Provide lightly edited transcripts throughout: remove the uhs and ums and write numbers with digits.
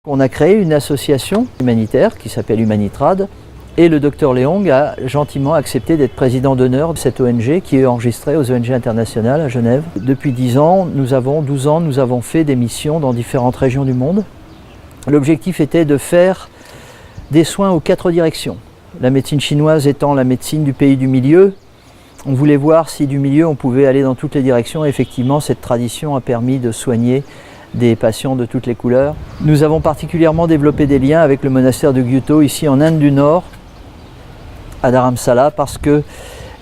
On a créé une association humanitaire qui s'appelle Humanitrad et le Dr Leong a gentiment accepté d'être président d'honneur de cette ONG qui est enregistrée aux ONG internationales à Genève. Depuis 12 ans, nous avons fait des missions dans différentes régions du monde. L'objectif était de faire des soins aux 4 directions. La médecine chinoise étant la médecine du pays du milieu, on voulait voir si du milieu on pouvait aller dans toutes les directions. Et effectivement, cette tradition a permis de soigner des patients de toutes les couleurs. Nous avons particulièrement développé des liens avec le monastère de Gyuto, ici en Inde du Nord, à Dharamsala, parce que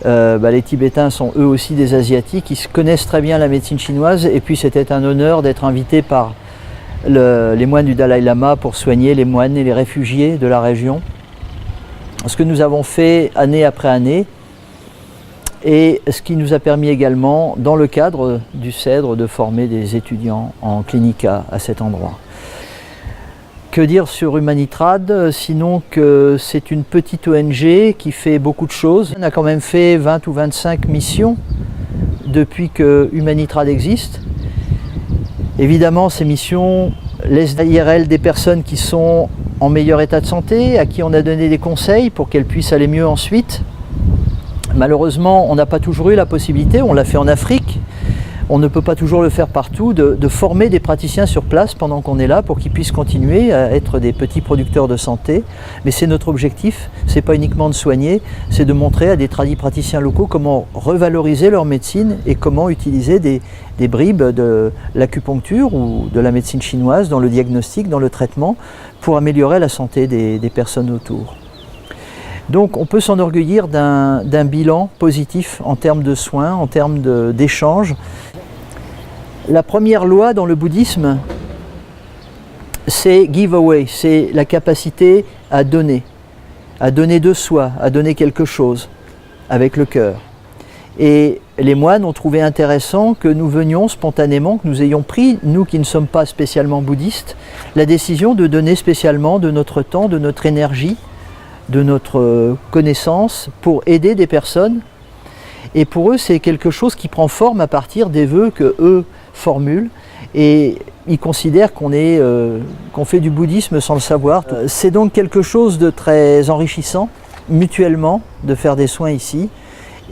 les Tibétains sont eux aussi des Asiatiques, ils connaissent très bien la médecine chinoise, et puis c'était un honneur d'être invité par les moines du Dalai Lama pour soigner les moines et les réfugiés de la région. Ce que nous avons fait année après année, et ce qui nous a permis également, dans le cadre du CEDRE, de former des étudiants en clinica à cet endroit. Que dire sur Humanitrad, sinon que c'est une petite ONG qui fait beaucoup de choses. On a quand même fait 20 ou 25 missions depuis que Humanitrad existe. Évidemment, ces missions laissent IRL des personnes qui sont en meilleur état de santé, à qui on a donné des conseils pour qu'elles puissent aller mieux ensuite. Malheureusement, on n'a pas toujours eu la possibilité, on l'a fait en Afrique, on ne peut pas toujours le faire partout, de former des praticiens sur place pendant qu'on est là pour qu'ils puissent continuer à être des petits producteurs de santé. Mais c'est notre objectif, c'est pas uniquement de soigner, c'est de montrer à des praticiens locaux comment revaloriser leur médecine et comment utiliser des bribes de l'acupuncture ou de la médecine chinoise dans le diagnostic, dans le traitement, pour améliorer la santé des personnes autour. Donc on peut s'enorgueillir d'un bilan positif en termes de soins, en termes d'échanges. La première loi dans le bouddhisme, c'est give away, c'est la capacité à donner de soi, à donner quelque chose avec le cœur. Et les moines ont trouvé intéressant que nous venions spontanément, que nous ayons pris, nous qui ne sommes pas spécialement bouddhistes, la décision de donner spécialement de notre temps, de notre énergie, de notre connaissance pour aider des personnes. Et pour eux, c'est quelque chose qui prend forme à partir des vœux que eux formulent. Et ils considèrent qu'on fait du bouddhisme sans le savoir. C'est donc quelque chose de très enrichissant, mutuellement, de faire des soins ici.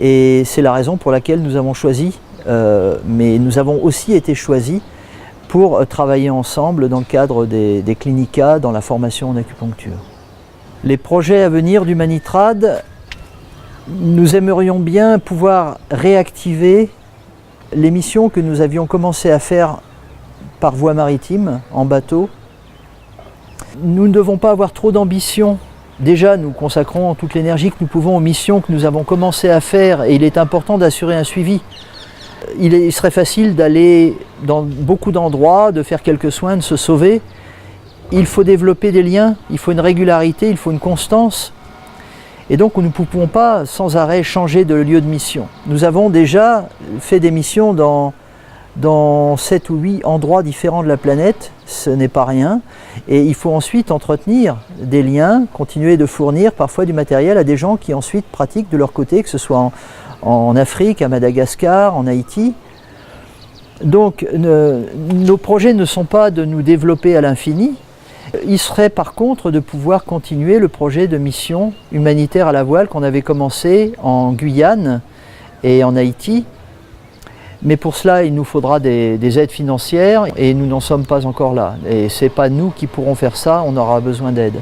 Et c'est la raison pour laquelle nous avons choisi, mais nous avons aussi été choisis pour travailler ensemble dans le cadre des clinicas, dans la formation en acupuncture. Les projets à venir d'Humanitrad, nous aimerions bien pouvoir réactiver les missions que nous avions commencé à faire par voie maritime, en bateau. Nous ne devons pas avoir trop d'ambition. Déjà, nous consacrons toute l'énergie que nous pouvons aux missions que nous avons commencé à faire et il est important d'assurer un suivi. Il serait facile d'aller dans beaucoup d'endroits, de faire quelques soins, de se sauver. Il faut développer des liens, il faut une régularité, il faut une constance. Et donc nous ne pouvons pas sans arrêt changer de lieu de mission. Nous avons déjà fait des missions dans 7 ou 8 endroits différents de la planète, ce n'est pas rien. Et il faut ensuite entretenir des liens, continuer de fournir parfois du matériel à des gens qui ensuite pratiquent de leur côté, que ce soit en Afrique, à Madagascar, en Haïti. Donc nos projets ne sont pas de nous développer à l'infini. Il serait par contre de pouvoir continuer le projet de mission humanitaire à la voile qu'on avait commencé en Guyane et en Haïti. Mais pour cela, il nous faudra des aides financières et nous n'en sommes pas encore là. Et ce n'est pas nous qui pourrons faire ça, on aura besoin d'aide.